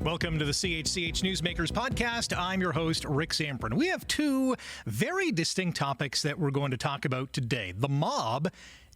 Welcome to the CHCH Newsmakers podcast. I'm your host, Rick Zamperin. We have two very distinct topics that we're going to talk about today. The mob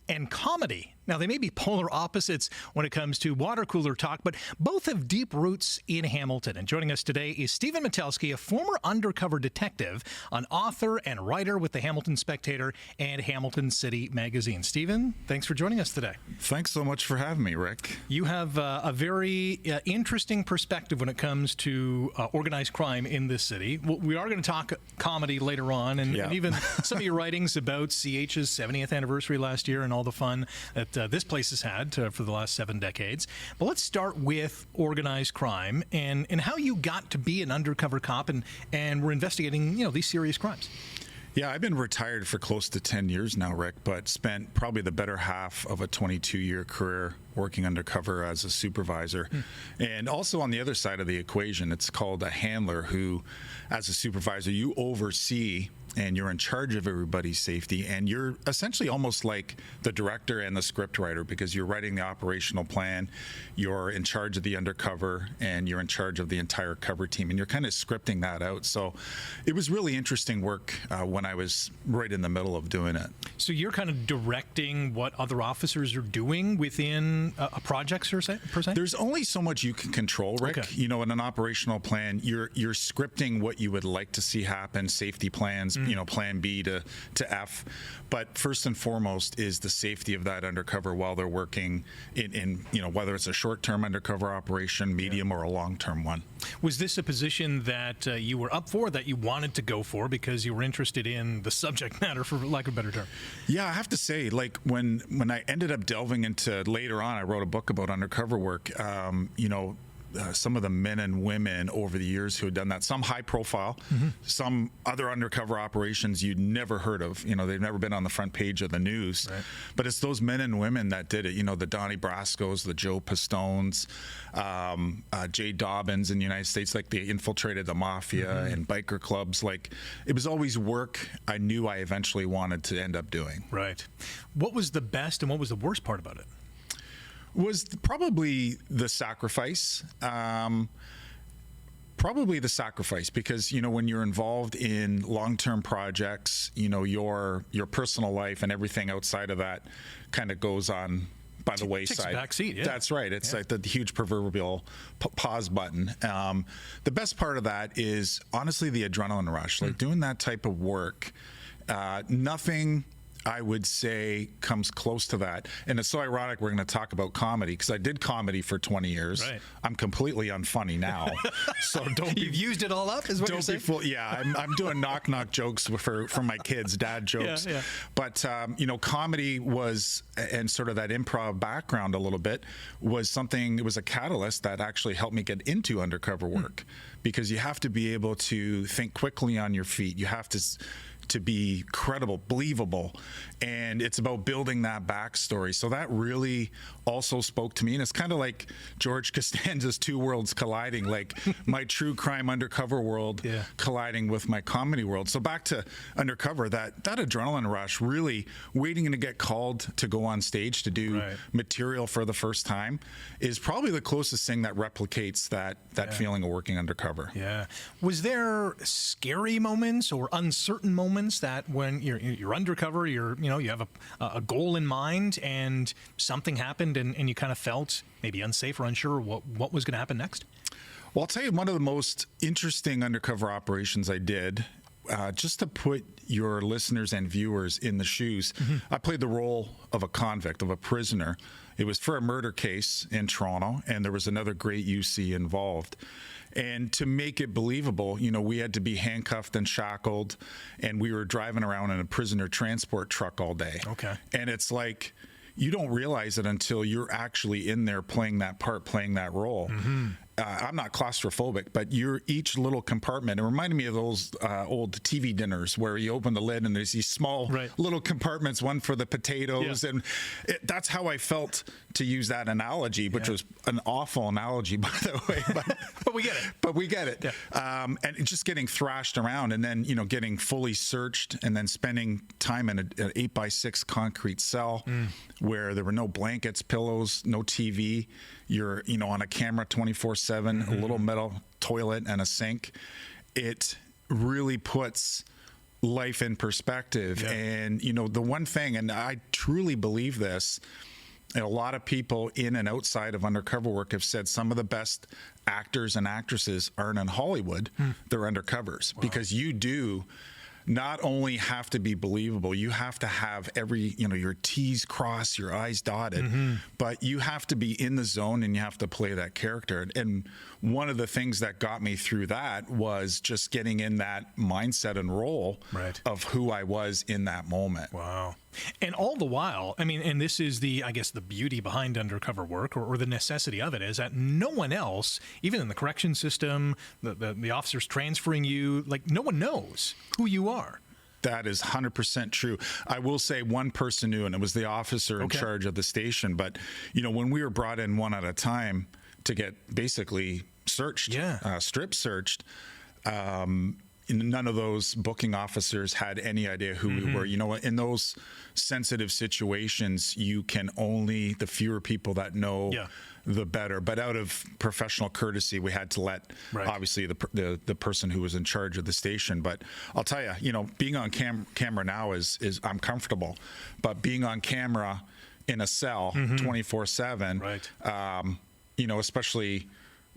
and comedy. Now, they may be polar opposites when it comes to water cooler talk, but both have deep roots in Hamilton. And joining us today is Stephen Metelsky, a former undercover detective, an author and writer with the Hamilton Spectator and Hamilton City Magazine. Stephen, thanks for joining us today. Thanks so much for having me, Rick. You have a very interesting perspective when it comes to organized crime in this city. We are going to talk comedy later on, and even some of your writings about CH's 70th anniversary last year and all the fun that this place has had for the last 7 decades. But let's start with organized crime and how you got to be an undercover cop and were investigating, these serious crimes. Yeah, I've been retired for close to 10 years now, Rick, but spent probably the better half of a 22-year career working undercover as a supervisor. And also on the other side of the equation, it's called a handler who, as a supervisor, you oversee and you're in charge of everybody's safety, and you're essentially almost like the director and the script writer because you're writing the operational plan, you're in charge of the undercover, and you're in charge of the entire cover team, and you're kind of scripting that out. So it was really interesting work when I was right in the middle of doing it. So you're kind of directing what other officers are doing within a project per se? There's only so much you can control, Rick. Okay. In an operational plan, you're scripting what you would like to see happen, safety plans, plan B to F. But first and foremost is the safety of that undercover while they're working in whether it's a short-term undercover operation, medium, or a long-term one. Was this a position that you were up for, that you wanted to go for because you were interested in the subject matter, for lack of a better term? Yeah, I have to say, like when I ended up delving into, later on, I wrote a book about undercover work, some of the men and women over the years who had done that, some high profile, some other undercover operations you'd never heard of. They've never been on the front page of the news. Right. But it's those men and women that did it. The Donnie Brascos, the Joe Pistones, Jay Dobbins in the United States, like they infiltrated the mafia and biker clubs. Like, it was always work I knew I eventually wanted to end up doing. Right. What was the best and what was the worst part about it? Was probably the sacrifice. Probably the sacrifice because, when you're involved in long-term projects, your personal life and everything outside of that kind of goes on by the wayside. Takes a back seat, yeah. That's right. It's like the huge proverbial pause button. The best part of that is, honestly, the adrenaline rush. Like doing that type of work, nothing I would say comes close to that. And it's so ironic we're going to talk about comedy because I did comedy for 20 years. Right. I'm completely unfunny now. So You've used it all up, is what you're saying? I'm doing knock jokes for my kids, dad jokes. Yeah. But comedy was, and sort of that improv background a little bit, was something, it was a catalyst that actually helped me get into undercover work because you have to be able to think quickly on your feet. You have to be credible, believable, and it's about building that backstory. So that really also spoke to me, and it's kind of like George Costanza's two worlds colliding, like my true crime undercover world colliding with my comedy world. So back to undercover, that adrenaline rush, really waiting to get called to go on stage to do material for the first time, is probably the closest thing that replicates that feeling of working undercover. Yeah. Was there scary moments or uncertain moments that when you're undercover, you have a goal in mind and something happened and you kind of felt maybe unsafe or unsure what was going to happen next? Well, I'll tell you, one of the most interesting undercover operations I did, just to put your listeners and viewers in the shoes, I played the role of a convict, of a prisoner. It was for a murder case in Toronto, and there was another great UC involved. And to make it believable, we had to be handcuffed and shackled, and we were driving around in a prisoner transport truck all day. Okay. And it's like, you don't realize it until you're actually in there playing that part, playing that role. I'm not claustrophobic, but each little compartment, it reminded me of those old TV dinners where you open the lid and there's these small little compartments, one for the potatoes. And that's how I felt to use that analogy, which was an awful analogy, by the way. But we get it. But we get it. Yeah. And just getting thrashed around, and then, getting fully searched, and then spending time in an 8x6 concrete cell where there were no blankets, pillows, no TV. You're, on a camera 24/7, a little metal toilet and a sink. It really puts life in perspective. Yeah. And, the one thing, and I truly believe this, and a lot of people in and outside of undercover work have said some of the best actors and actresses aren't in Hollywood, they're undercovers. Wow. Because you do not only have to be believable, you have to have every, your T's crossed, your I's dotted, but you have to be in the zone and you have to play that character. And one of the things that got me through that was just getting in that mindset and role of who I was in that moment. Wow. And all the while, and this is the beauty behind undercover work, or the necessity of it, is that no one else, even in the correction system, the officers transferring you, no one knows who you are. That is 100% true. I will say one person knew, and it was the officer in charge of the station. But, when we were brought in one at a time to get basically searched, strip searched, none of those booking officers had any idea who we were. In those sensitive situations, you can only, the fewer people that know, the better. But out of professional courtesy, we had to let, obviously, the person who was in charge of the station. But I'll tell you, being on camera now is I'm comfortable. But being on camera in a cell 24/7, especially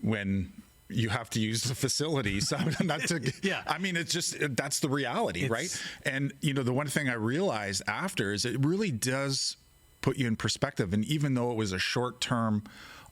when you have to use the facilities. It's just, that's the reality, right? And, the one thing I realized after is it really does put you in perspective. And even though it was a short-term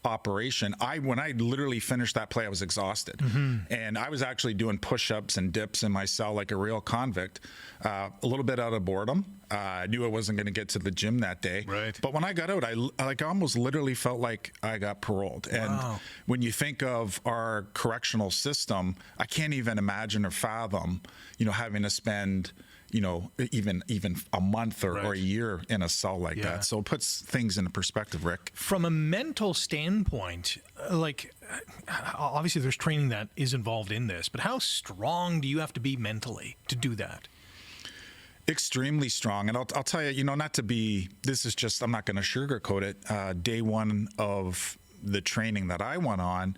operation, when I literally finished that play, I was exhausted. And I was actually doing push-ups and dips in my cell like a real convict, a little bit out of boredom. I knew I wasn't going to get to the gym that day. But when I got out, I almost literally felt like I got paroled. And when you think of our correctional system, I can't even imagine or fathom, having to spend, even a month or a year in a cell like that. So it puts things into perspective, Rick. From a mental standpoint, obviously there's training that is involved in this, but how strong do you have to be mentally to do that? Extremely strong. And I'll tell you, not to be, this is just, I'm not going to sugarcoat it. Day one of the training that I went on,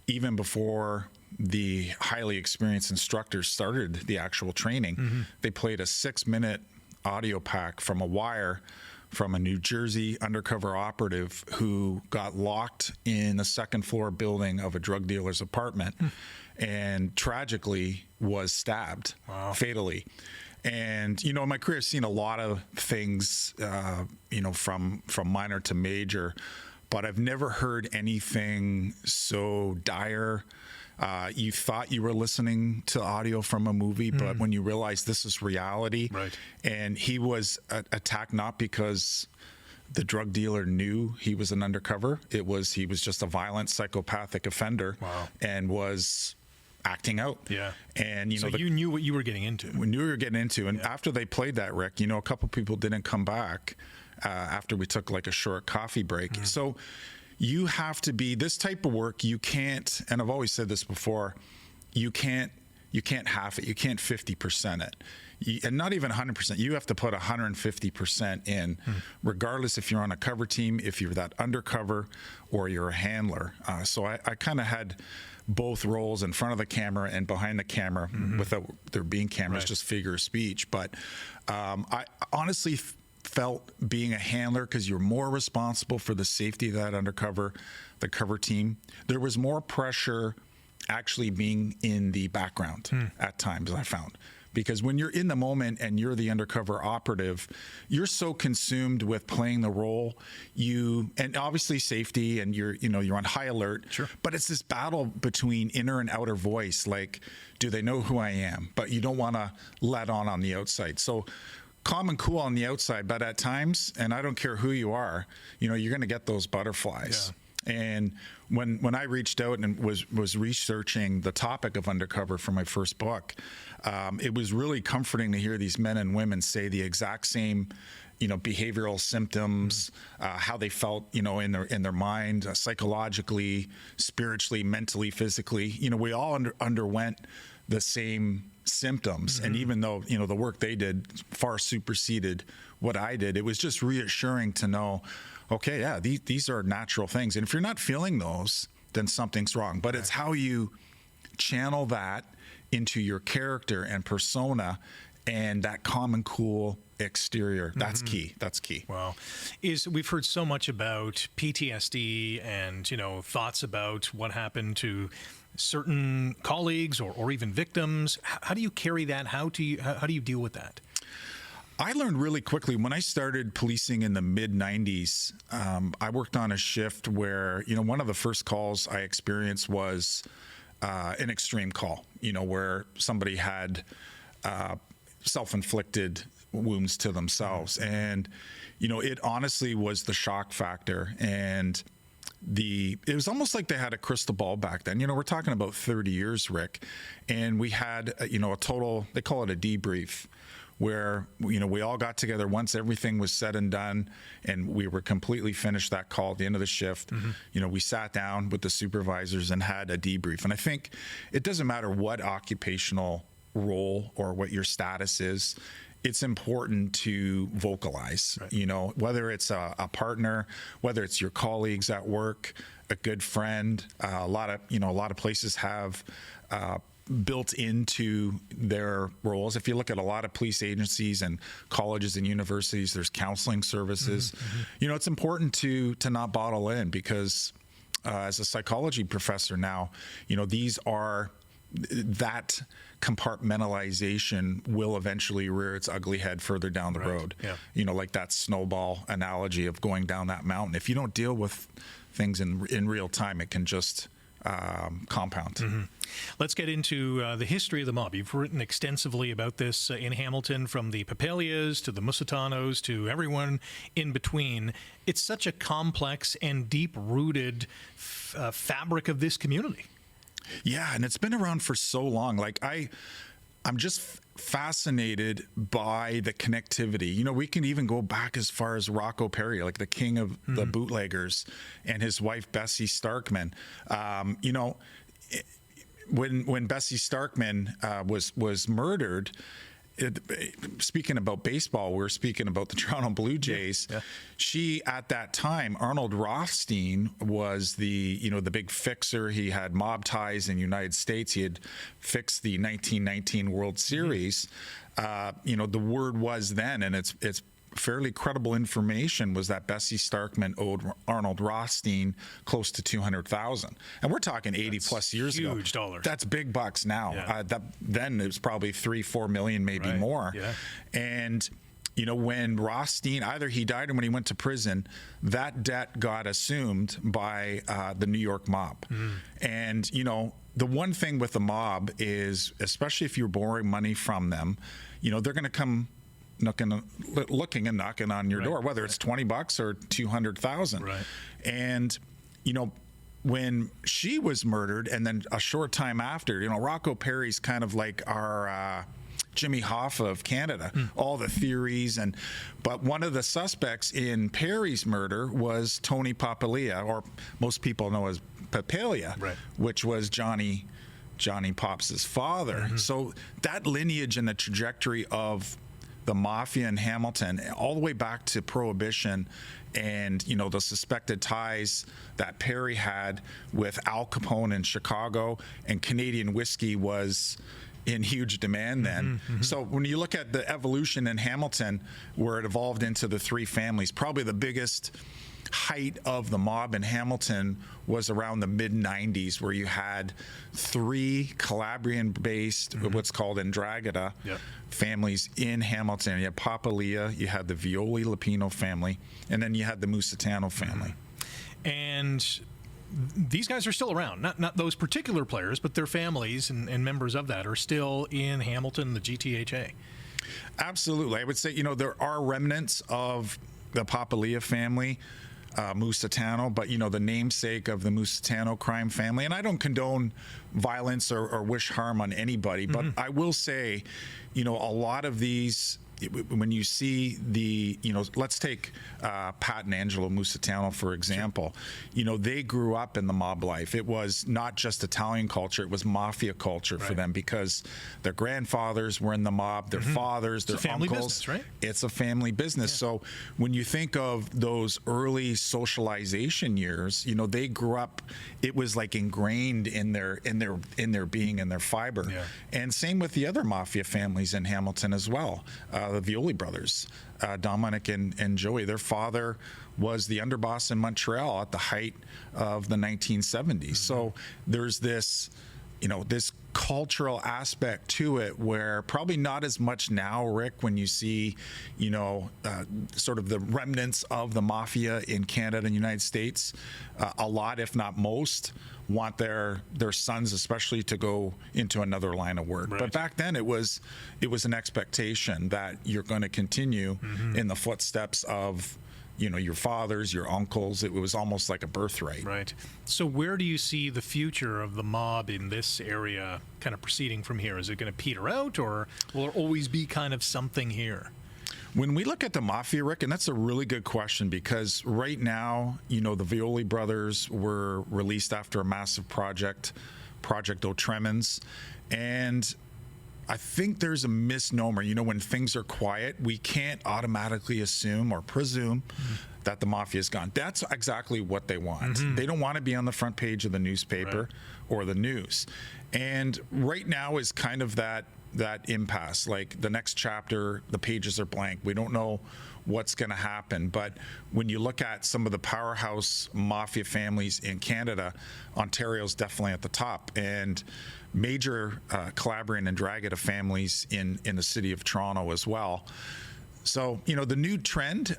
even before the highly experienced instructors started the actual training, they played a 6-minute audio pack from a wire from a New Jersey undercover operative who got locked in the second floor building of a drug dealer's apartment and tragically was stabbed fatally. And, in my career, I've seen a lot of things, from minor to major, but I've never heard anything so dire. You thought you were listening to audio from a movie, but when you realize this is reality, and he was attacked not because the drug dealer knew he was an undercover. He was just a violent psychopathic offender and was acting out. And so you knew what you were getting into. We knew we were getting into. And after they played that, Rick, a couple people didn't come back after we took like a short coffee break. So you have to be, this type of work, you can't, and I've always said this before, you can't half it. You can't 50% it. And not even 100%. You have to put 150% in, regardless if you're on a cover team, if you're that undercover, or you're a handler. So I kind of had both roles, in front of the camera and behind the camera, without there being cameras, just figure of speech. But I honestly felt being a handler, because you're more responsible for the safety of that the cover team. There was more pressure actually being in the background at times, I found. Because when you're in the moment and you're the undercover operative, you're so consumed with playing the role, and obviously safety, and you're on high alert. But it's this battle between inner and outer voice. Like, do they know who I am? But you don't want to let on the outside. So calm and cool on the outside, but at times, and I don't care who you are, you're going to get those butterflies. And when I reached out and was researching the topic of undercover for my first book, it was really comforting to hear these men and women say the exact same, behavioral symptoms, how they felt, in their mind, psychologically, spiritually, mentally, physically. We all underwent the same symptoms, and even though the work they did far superseded what I did, it was just reassuring to know, okay, yeah, these are natural things, and if you're not feeling those, then something's wrong. But it's how you channel that into your character and persona, and that calm and cool exterior. That's key. That's key. Wow. We've heard so much about PTSD and, thoughts about what happened to certain colleagues or even victims. How do you carry that? How do you deal with that? I learned really quickly when I started policing in the mid-90s. I worked on a shift where, one of the first calls I experienced was an extreme call, where somebody had self-inflicted wounds to themselves. And, it honestly was the shock factor. And it was almost like they had a crystal ball back then. We're talking about 30 years, Rick. And we had, a total, they call it a debrief, where, we all got together once everything was said and done, and we were completely finished that call at the end of the shift. We sat down with the supervisors and had a debrief. And I think it doesn't matter what occupational role or what your status is, it's important to vocalize, right. Whether it's a partner, whether it's your colleagues at work, a good friend. A lot of places have built into their roles. If you look at a lot of police agencies and colleges and universities, there's counseling services. It's important to not bottle in, because as a psychology professor now, these are that compartmentalization will eventually rear its ugly head further down the road. Yeah. Like that snowball analogy of going down that mountain. If you don't deal with things in real time, it can just compound. Let's get into the history of the mob. You've written extensively about this in Hamilton, from the Papelias to the Musitanos to everyone in between. It's such a complex and deep-rooted fabric of this community. Yeah, and it's been around for so long. Like I'm just fascinated by the connectivity. We can even go back as far as Rocco Perry, like the king of the bootleggers, and his wife Bessie Starkman. When Bessie Starkman was murdered. Speaking about baseball, we're speaking about the Toronto Blue Jays. Yeah. She, at that time, Arnold Rothstein was the big fixer. He had mob ties in the United States. He had fixed the 1919 World Series. The word was then, and it's fairly credible information, was that Bessie Starkman owed Arnold Rothstein close to $200,000, and we're talking 80 plus years ago. Huge dollars. That's big bucks now. Yeah. Then it was probably 3-4 million, maybe more. Yeah. And when Rothstein, either he died or when he went to prison, that debt got assumed by the New York mob. And the one thing with the mob is, especially if you're borrowing money from them, they're going to come looking and knocking on your door, whether it's $20 or $200,000. Right. And when she was murdered, and then a short time after, Rocco Perry's kind of like our Jimmy Hoffa of Canada. All the theories, but one of the suspects in Perry's murder was Tony Papalia, or most people know as Papalia, which was Johnny Pops's father. So that lineage and the trajectory of the mafia in Hamilton, all the way back to Prohibition, and the suspected ties that Perry had with Al Capone in Chicago, and Canadian whiskey was in huge demand then. So when you look at the evolution in Hamilton, where it evolved into the three families, probably the biggest height of the mob in Hamilton was around the mid-90s, where you had three Calabrian-based, what's called Ndrangheta families in Hamilton. You had Papalia, you had the Violi Lapino family, and then you had the Musitano family. And these guys are still around. Not those particular players, but their families and members of that are still in Hamilton, the GTHA. Absolutely. I would say, there are remnants of the Papalia family, Musitano, but the namesake of the Musitano crime family. And I don't condone violence or wish harm on anybody, but I will say, a lot of these when you see let's take Pat and Angelo Musitano, for example. They grew up in the mob life. It was not just Italian culture, it was mafia culture for them, because their grandfathers were in the mob, their fathers, their family uncles. Business, right? It's a family business. Yeah. So when you think of those early socialization years, they grew up, it was like ingrained in their being, in their fiber. Yeah. And same with the other mafia families in Hamilton as well. The Violi brothers, Dominic and Joey, their father was the underboss in Montreal at the height of the 1970s. So there's this, this cultural aspect to it, where probably not as much now, Rick, when you see, sort of the remnants of the mafia in Canada and the United States. A lot, if not most, want their sons especially to go into another line of work. Right. But back then it was an expectation that you're going to continue in the footsteps of your fathers, your uncles. It was almost like a birthright. Right. So where do you see the future of the mob in this area kind of proceeding from here? Is it going to peter out, or will there always be kind of something here? When we look at the mafia, Rick, and that's a really good question, because right now, the Violi brothers were released after a massive Project O'Tremens, and I think there's a misnomer. When things are quiet, we can't automatically assume or presume that the mafia is gone. That's exactly what they want. They don't want to be on the front page of the newspaper or the news. And right now is kind of that impasse. Like, the next chapter, the pages are blank. We don't know what's going to happen. But when you look at some of the powerhouse mafia families in Canada, Ontario's definitely at the top, and major Calabrian and Dragota families in the city of Toronto as well. So, the new trend,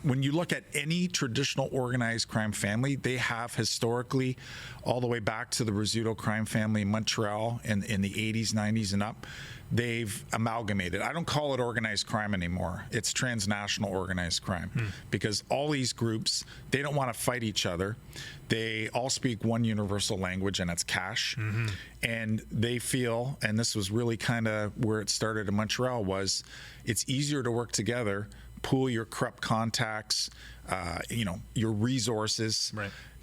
when you look at any traditional organized crime family, they have historically, all the way back to the Rizzuto crime family in Montreal in the 80s, 90s and up, they've amalgamated. I don't call it organized crime anymore. It's transnational organized crime, because all these groups, they don't want to fight each other. They all speak one universal language, and it's cash. And they feel, and this was really kind of where it started in Montreal, was it's easier to work together, pool your corrupt contacts, your resources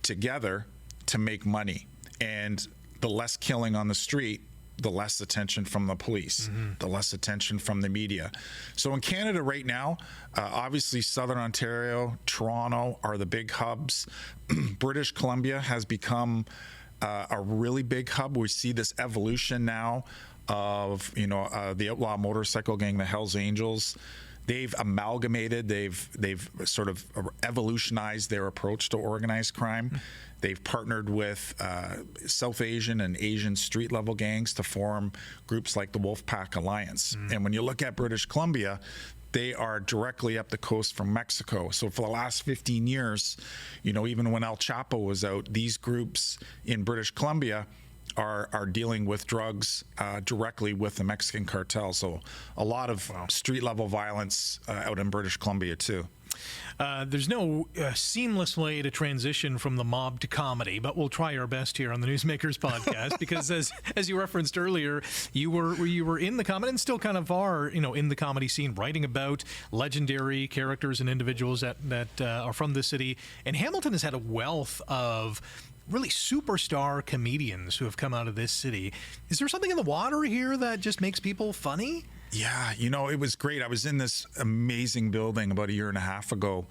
together to make money. And the less killing on the street, the less attention from the police, the less attention from the media. So in Canada right now, obviously Southern Ontario, Toronto are the big hubs. British Columbia has become a really big hub. We see this evolution now of, the outlaw motorcycle gang, the Hells Angels. They've amalgamated, they've sort of evolutionized their approach to organized crime. They've partnered with South Asian and Asian street level gangs to form groups like the Wolfpack Alliance. And when you look at British Columbia, they are directly up the coast from Mexico. So for the last 15 years, even when El Chapo was out, these groups in British Columbia are dealing with drugs directly with the Mexican cartel. So a lot of street level violence out in British Columbia too. There's no seamless way to transition from the mob to comedy, but we'll try our best here on the Newsmakers podcast, because as you referenced earlier, you were in the comedy and still kind of are, in the comedy scene, writing about legendary characters and individuals that are from the city. And Hamilton has had a wealth of really superstar comedians who have come out of this city. Is there something in the water here that just makes people funny? Yeah, it was great. I was in this amazing building about a year and a half ago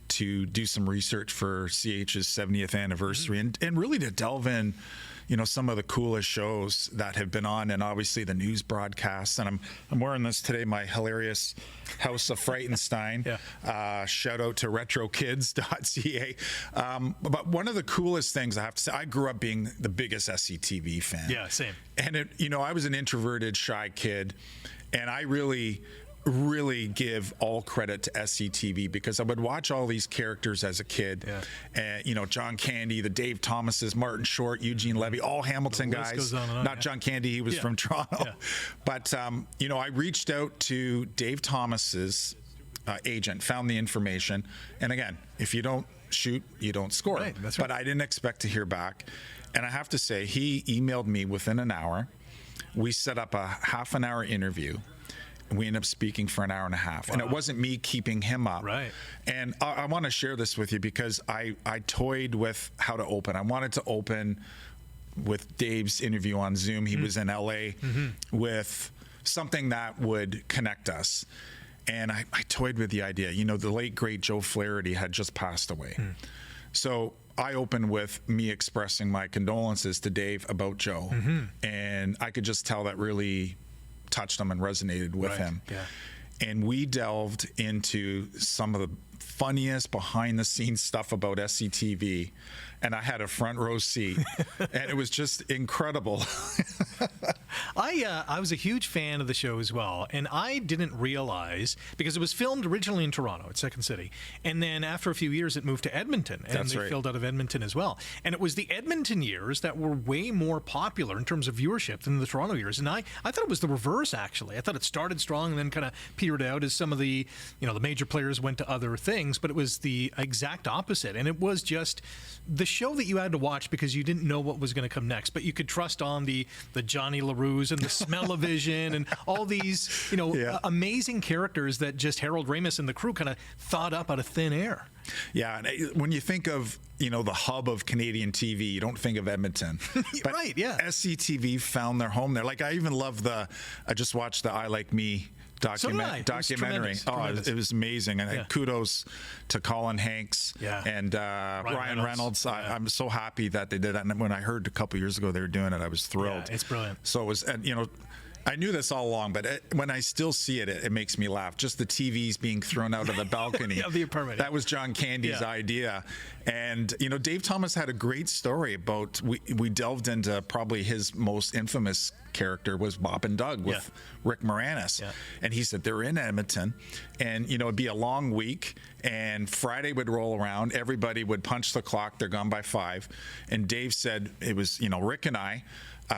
to do some research for CH's 70th anniversary and really to delve in, some of the coolest shows that have been on, and obviously the news broadcasts. And I'm wearing this today, my hilarious House of Frightenstein. Shout out to retrokids.ca. But one of the coolest things I have to say, I grew up being the biggest SCTV fan. Yeah, same. And I was an introverted, shy kid. And I really give all credit to SCTV, because I would watch all these characters as a kid. And, John Candy, the Dave Thomases, Martin Short, Eugene Levy, all Hamilton guys. Not John Candy, he was from Toronto. But, I reached out to Dave Thomas's agent, found the information. And again, if you don't shoot, you don't score. Right, that's right. But I didn't expect to hear back. And I have to say, he emailed me within an hour. We set up a half an hour interview. we ended up speaking for an hour and a half. Wow. And it wasn't me keeping him up. Right. And I want to share this with you because I toyed with how to open. I wanted to open with Dave's interview on Zoom. He was in LA with something that would connect us. And I toyed with the idea. You know, the late, great Joe Flaherty had just passed away. So I opened with me expressing my condolences to Dave about Joe. And I could just tell that really touched him and resonated with him. Yeah. And we delved into some of the funniest behind the scenes stuff about SCTV, and I had a front row seat, and it was just incredible. I was a huge fan of the show as well, and I didn't realize, because it was filmed originally in Toronto at Second City, and then after a few years it moved to Edmonton, and they filmed out of Edmonton as well. And it was the Edmonton years that were way more popular in terms of viewership than the Toronto years, and I thought it was the reverse, actually. I thought it started strong and then kind of petered out as some of the, the major players went to other things, but it was the exact opposite. And it was just the show that you had to watch because you didn't know what was going to come next, but you could trust on the Johnny LaRue's and the Smell-O-Vision and all these, amazing characters that just Harold Ramis and the crew kind of thought up out of thin air. Yeah, and when you think of, the hub of Canadian TV, you don't think of Edmonton. But right, yeah. SCTV found their home there. Like, I even love I just watched the I Like Me documentary. Tremendous. It was amazing. And kudos to Colin Hanks and Ryan Reynolds. I'm so happy that they did that. And when I heard a couple years ago they were doing it, I was thrilled. Yeah, it's brilliant. So it was, and I knew this all along, but when I still see it, it makes me laugh. Just the TVs being thrown out of the balcony. Of the apartment. That was John Candy's idea. And, Dave Thomas had a great story about, we delved into probably his most infamous character was Bob and Doug with Rick Moranis. Yeah. And he said they're in Edmonton, and, it'd be a long week, and Friday would roll around. Everybody would punch the clock. They're gone by 5. And Dave said it was, Rick and I,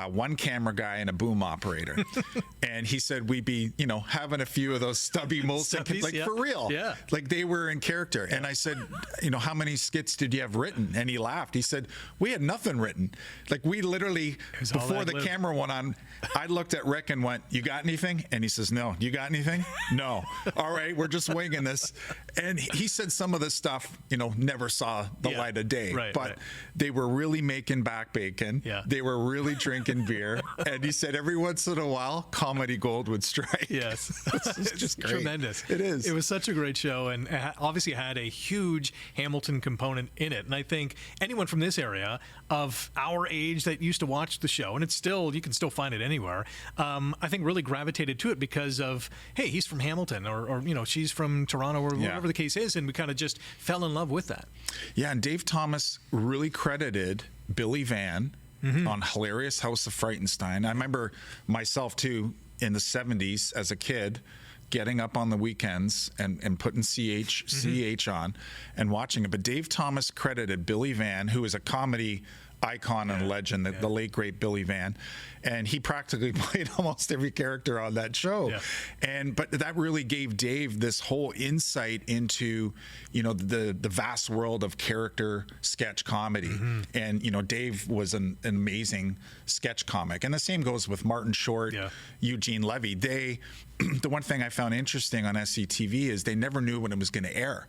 one camera guy and a boom operator. And he said we'd be, having a few of those stubby Molson, like for real. Yeah. Like they were in character. Yeah. And I said, how many skits did you have written? And he laughed. He said, we had nothing written. Like we literally, before the camera went on, I looked at Rick and went, you got anything? And he says, no. You got anything? No. All right, we're just winging this. And he said some of this stuff, never saw the light of day. Right, but they were really making back bacon. Yeah. They were really drinking beer. And he said every once in a while, comedy gold would strike. Yes. It's just great. Tremendous. It is. It was such a great show, and obviously had a huge Hamilton component in it. And I think anyone from this area of our age that used to watch the show, and it's still, you can still find it anywhere, I think really gravitated to it because of, hey, he's from Hamilton, or she's from Toronto, or whatever the case is, and we kind of just fell in love with that. Yeah, and Dave Thomas really credited Billy Van on hilarious House of Frightenstein. I remember myself too in the 70s as a kid getting up on the weekends and putting CH on and watching it. But Dave Thomas credited Billy Van, who is a comedy icon and legend, the late great Billy Van, and he practically played almost every character on that show. But that really gave Dave this whole insight into the vast world of character sketch comedy. And Dave was an amazing sketch comic, and the same goes with Martin Short, Eugene Levy. The one thing I found interesting on SCTV is they never knew when it was going to air.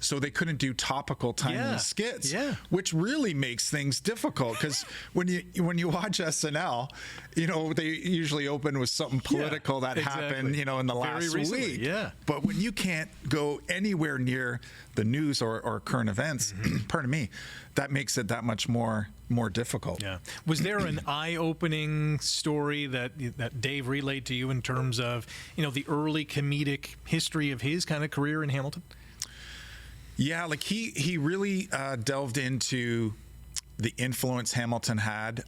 So they couldn't do topical timely skits, which really makes things difficult, because when you watch SNL, they usually open with something political that happened, in the last week. Yeah. But when you can't go anywhere near the news or current events, pardon me, that makes it that much more difficult. Yeah. Was there an eye-opening story that Dave relayed to you in terms of the early comedic history of his kind of career in Hamilton? Yeah, like he really delved into the influence Hamilton had.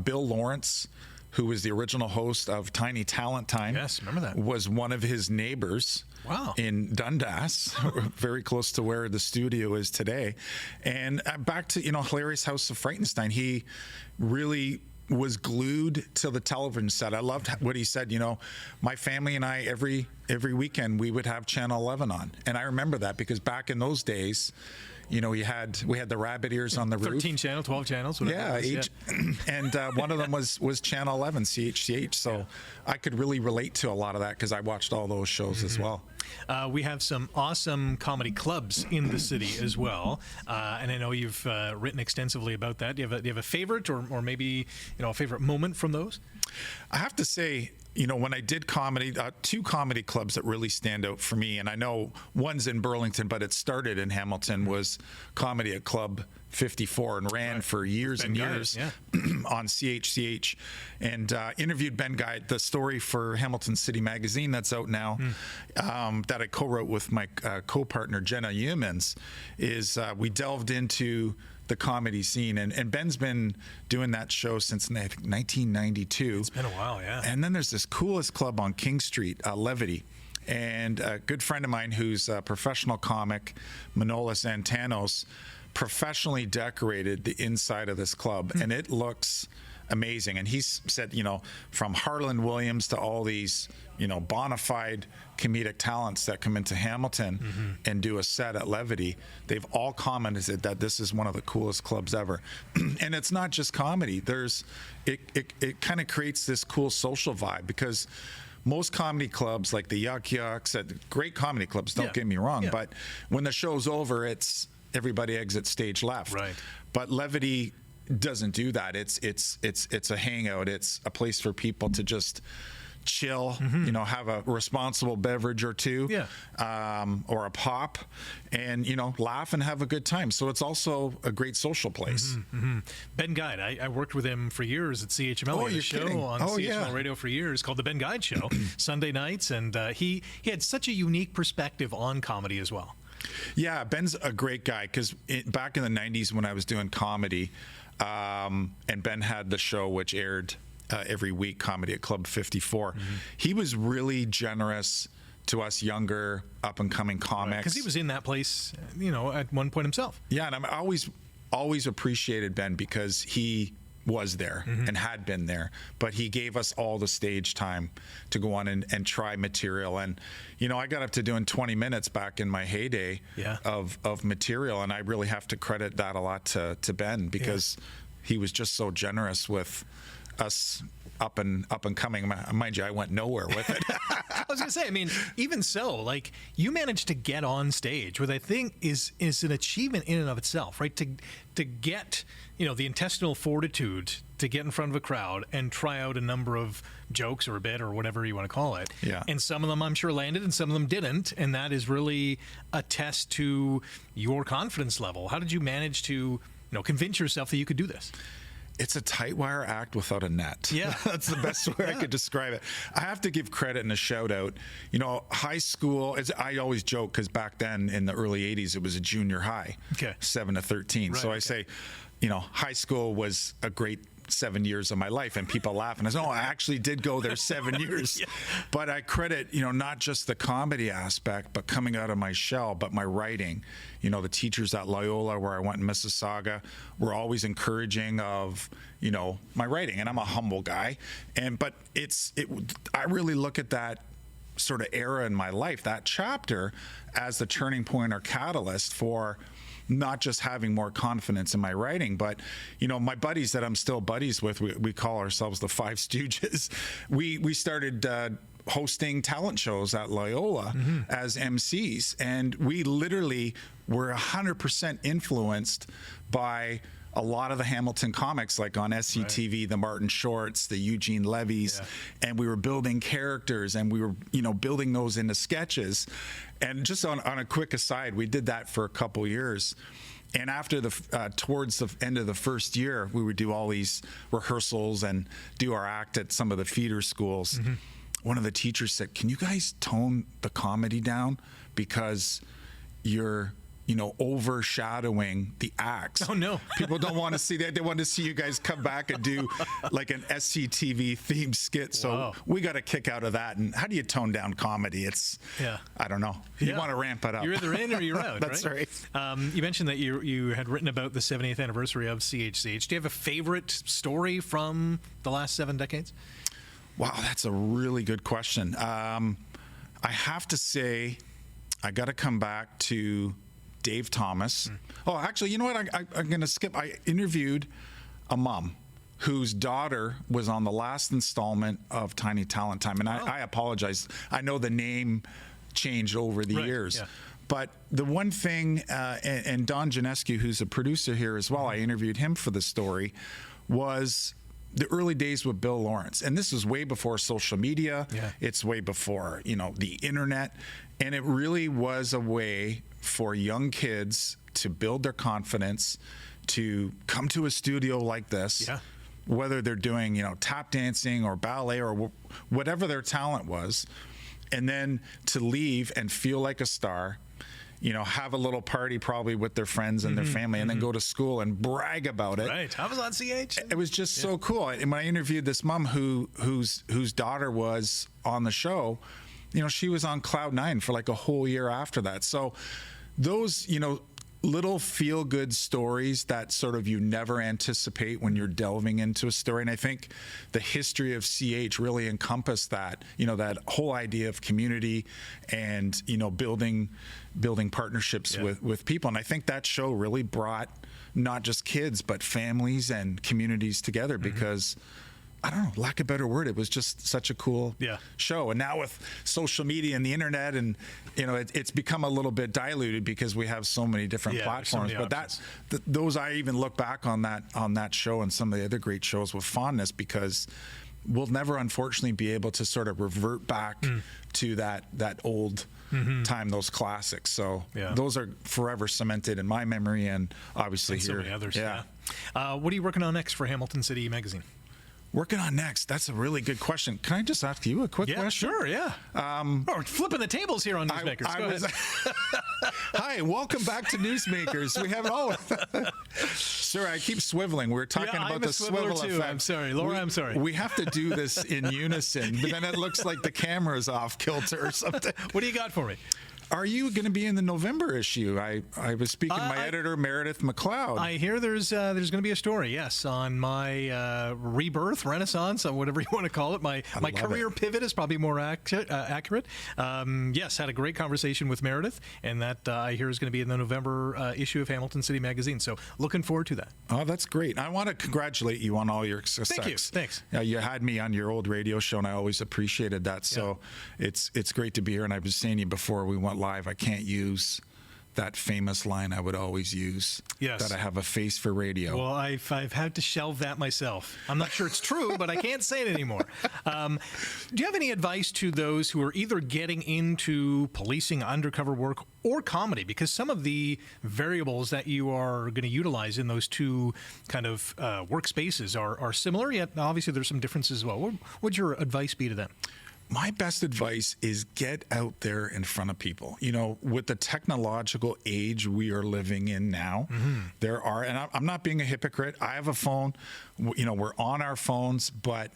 Bill Lawrence, who was the original host of Tiny Talent Time, remember that, was one of his neighbors. Wow. In Dundas, very close to where the studio is today. And back to hilarious House of Frightenstein, he really was glued to the television set. I loved what he said. My family and I, every weekend we would have Channel 11 on, and I remember that because back in those days, You know, we had the rabbit ears on the roof. 13 channels, 12 channels. Yeah, and one of them was Channel 11, CHCH. So I could really relate to a lot of that because I watched all those shows as well. We have some awesome comedy clubs in the city as well, and I know you've written extensively about that. Do you have a favorite, or maybe a favorite moment from those? I have to say, when I did comedy, 2 comedy clubs that really stand out for me, and I know one's in Burlington, but it started in Hamilton, was Comedy at Club 54 and ran for years and years on CHCH, and interviewed Ben Guy. The story for Hamilton City Magazine that's out now, that I co-wrote with my co-partner Jenna Humans, is we delved into the comedy scene, and Ben's been doing that show since 1992. It's been a while, yeah. And then there's this coolest club on King Street, Levity, and a good friend of mine who's a professional comic, Manolis Antanos, professionally decorated the inside of this club, and it looks amazing. And he's said, from Harlan Williams to all these, bona fide comedic talents that come into Hamilton and do a set at Levity, they've all commented that this is one of the coolest clubs ever. And it's not just comedy. It kind of creates this cool social vibe, because most comedy clubs, like the Yuck Yucks, great comedy clubs, don't get me wrong, but when the show's over, it's everybody exits stage left. Right. But Levity doesn't do that. It's a hangout. It's a place for people to just chill, have a responsible beverage or two, or a pop, and laugh and have a good time. So it's also a great social place. Ben Guide, I worked with him for years at CHML. Oh, he had you're a show kidding. on CHML radio for years called The Ben Guide Show, Sunday nights, and he had such a unique perspective on comedy as well. Yeah, Ben's a great guy, because back in the 90s when I was doing comedy, and Ben had the show which aired every week, Comedy at Club 54. He was really generous to us younger, up-and-coming comics. Because he was in that place, at one point himself. Yeah, and I always appreciated Ben, because he was there and had been there, but he gave us all the stage time to go on and try material. And I got up to doing 20 minutes back in my heyday of material, and I really have to credit that a lot to Ben, because he was just so generous with us up and coming. Mind you, I went nowhere with it. I was gonna say, even so, like, you managed to get on stage, which I think is an achievement in and of itself, right? To get the intestinal fortitude to get in front of a crowd and try out a number of jokes or a bit or whatever you want to call it. Yeah. And some of them I'm sure landed and some of them didn't, and that is really a test to your confidence level. How did you manage to convince yourself that you could do this? It's a tight wire act without a net. Yeah. That's the best way I could describe it. I have to give credit and a shout out. High school, I always joke, because back then in the early 80s, it was a junior high, 7 to 13. Right, so I say, high school was a great 7 years of my life, and people laugh, and I say, I actually did go there 7 years. But I credit, not just the comedy aspect, but coming out of my shell, but my writing. The teachers at Loyola, where I went in Mississauga, were always encouraging of, my writing, and I'm a humble guy. But I really look at that sort of era in my life, that chapter, as the turning point or catalyst for not just having more confidence in my writing, but my buddies that I'm still buddies with, we call ourselves the Five Stooges. We started hosting talent shows at Loyola as MCs, and we literally were 100% influenced by a lot of the Hamilton comics, like on SCTV, the Martin Shorts, the Eugene Levy's, and we were building characters, and we were, building those into sketches. And just on a quick aside, we did that for a couple years. And after towards the end of the first year, we would do all these rehearsals and do our act at some of the feeder schools. One of the teachers said, "Can you guys tone the comedy down, because you're overshadowing the acts." Oh, no. People don't want to see that. They want to see you guys come back and do like an SCTV themed skit. So we got a kick out of that. And how do you tone down comedy? It's, I don't know. You want to ramp it up. You're either in or you're out. That's right. You mentioned that you had written about the 70th anniversary of CHCH. Do you have a favorite story from the last 7 decades? Wow, that's a really good question. I have to say, I got to come back to Dave Thomas. Oh, actually, you know what? I'm going to skip. I interviewed a mom whose daughter was on the last installment of Tiny Talent Time. And I apologize. I know the name changed over the years. Yeah. But the one thing, and Don Janescu, who's a producer here as well, I interviewed him for the story, was the early days with Bill Lawrence. And this is way before social media. Yeah. It's way before, the internet. And it really was a way for young kids to build their confidence, to come to a studio like this, whether they're doing, tap dancing or ballet or whatever their talent was, and then to leave and feel like a star, have a little party probably with their friends and their family, and then go to school and brag about it. Right. I was on CH. It was just so cool. And when I interviewed this mom whose daughter was on the show, she was on cloud nine for like a whole year after that. So those, little feel-good stories that sort of you never anticipate when you're delving into a story. And I think the history of CH really encompassed that, that whole idea of community and, building partnerships with people. And I think that show really brought not just kids, but families and communities together because I don't know, lack of a better word, it was just such a cool show. And now with social media and the internet, and it's become a little bit diluted because we have so many different platforms. So but those, I even look back on that show and some of the other great shows with fondness, because we'll never unfortunately be able to sort of revert back to that old time, those classics. So those are forever cemented in my memory, and obviously and here. So many others. What are you working on next for Hamilton City Magazine? Working on next? That's a really good question. Can I just ask you a quick question? Sure, yeah. We're flipping the tables here on Newsmakers. Go ahead. Hi, welcome back to Newsmakers. We have Sir, I keep swiveling. We're talking about the swivel too. effect. I'm sorry, Laura. I'm sorry. We have to do this in unison, but then it looks like the camera's off kilter or something. What do you got for me? Are you going to be in the November issue? I was speaking to my editor, Meredith McLeod. I hear there's going to be a story, yes, on my rebirth, renaissance, or whatever you want to call it. My career pivot is probably more accurate. Yes, had a great conversation with Meredith, and that I hear is going to be in the November issue of Hamilton City Magazine. So looking forward to that. Oh, that's great. I want to congratulate you on all your success. Thank you. Thanks. You had me on your old radio show, and I always appreciated that. So it's great to be here. And I was saying to you before we went live, I can't use that famous line I would always use, that I have a face for radio. Well, I've had to shelve that myself. I'm not sure it's true, but I can't say it anymore. Do you have any advice to those who are either getting into policing, undercover work, or comedy? Because some of the variables that you are going to utilize in those two kind of workspaces are similar, yet obviously there's some differences as well. What would your advice be to them? My best advice is get out there in front of people. With the technological age we are living in now, there are, and I'm not being a hypocrite. I have a phone, we're on our phones, but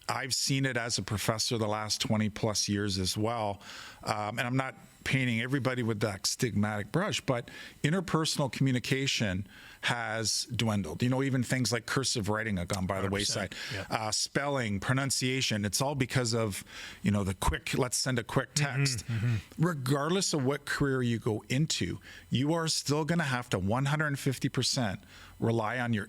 I've seen it as a professor the last 20 plus years as well. And I'm not painting everybody with that stigmatic brush, but interpersonal communication has dwindled. Even things like cursive writing have gone by the wayside. Spelling, pronunciation, it's all because of, the quick, let's send a quick text. Regardless of what career you go into, you are still going to have to 150% rely on your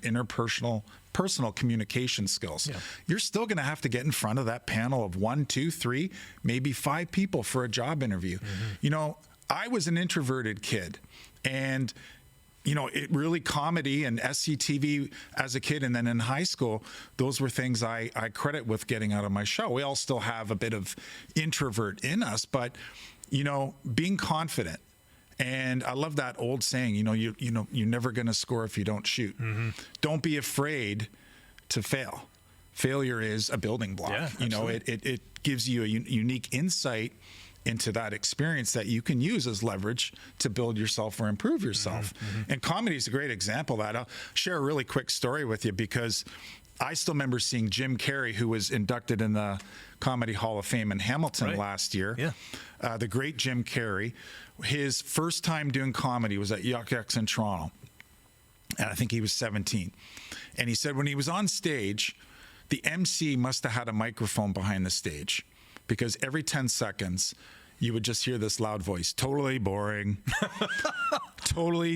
personal communication skills. You're still going to have to get in front of that panel of 1, 2, 3, maybe 5 people for a job interview. I was an introverted kid, and it really, comedy and SCTV as a kid, and then in high school, those were things I credit with getting out of my show. We all still have a bit of introvert in us, but being confident. And I love that old saying, you're never going to score if you don't shoot. Don't be afraid to fail. Failure is a building block. It gives you a unique insight into that experience that you can use as leverage to build yourself or improve yourself. And comedy is a great example of that. I'll share a really quick story with you, because I still remember seeing Jim Carrey, who was inducted in the Comedy Hall of Fame in Hamilton last year. The great Jim Carrey. His first time doing comedy was at Yuck Yucks in Toronto. And I think he was 17. And he said when he was on stage, the MC must have had a microphone behind the stage, because every 10 seconds, you would just hear this loud voice, totally boring,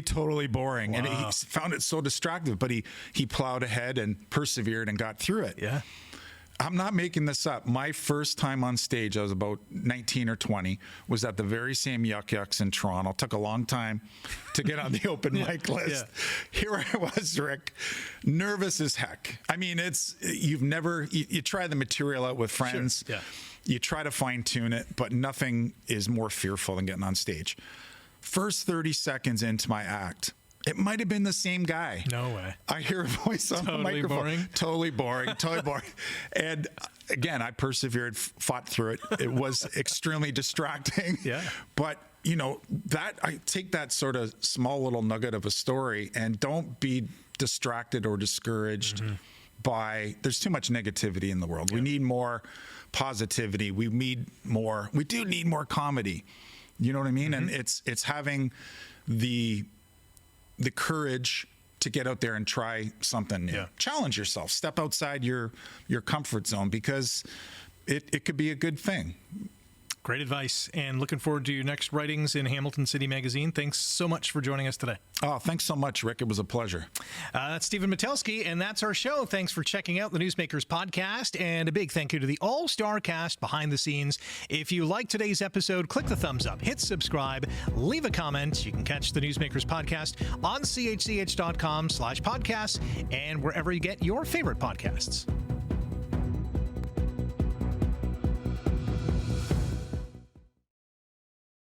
totally boring. Wow. And he found it so distracting, but he plowed ahead and persevered and got through it. Yeah. I'm not making this up. My first time on stage, I was about 19 or 20, was at the very same Yuck Yucks in Toronto. It took a long time to get on the open mic list. Yeah. Here I was, Rick, nervous as heck. I mean, you try the material out with friends. Sure. Yeah. You try to fine tune it, but nothing is more fearful than getting on stage. First 30 seconds into my act, it might have been the same guy. No way. I hear a voice on the microphone. Boring. Totally boring. And again, I persevered, fought through it. It was extremely distracting. Yeah. But I take that sort of small little nugget of a story, and don't be distracted or discouraged by, there's too much negativity in the world. Yeah. We need more positivity. We do need more comedy. You know what I mean? And it's having the courage to get out there and try something new. Yeah. Challenge yourself. Step outside your comfort zone, because it could be a good thing. Great advice, and looking forward to your next writings in Hamilton City Magazine. Thanks so much for joining us today. Oh, thanks so much, Rick. It was a pleasure. That's Stephen Metelsky, and that's our show. Thanks for checking out the Newsmakers podcast, and a big thank you to the all-star cast behind the scenes. If you like today's episode, click the thumbs up, hit subscribe, leave a comment. You can catch the Newsmakers podcast on chch.com/podcasts and wherever you get your favorite podcasts.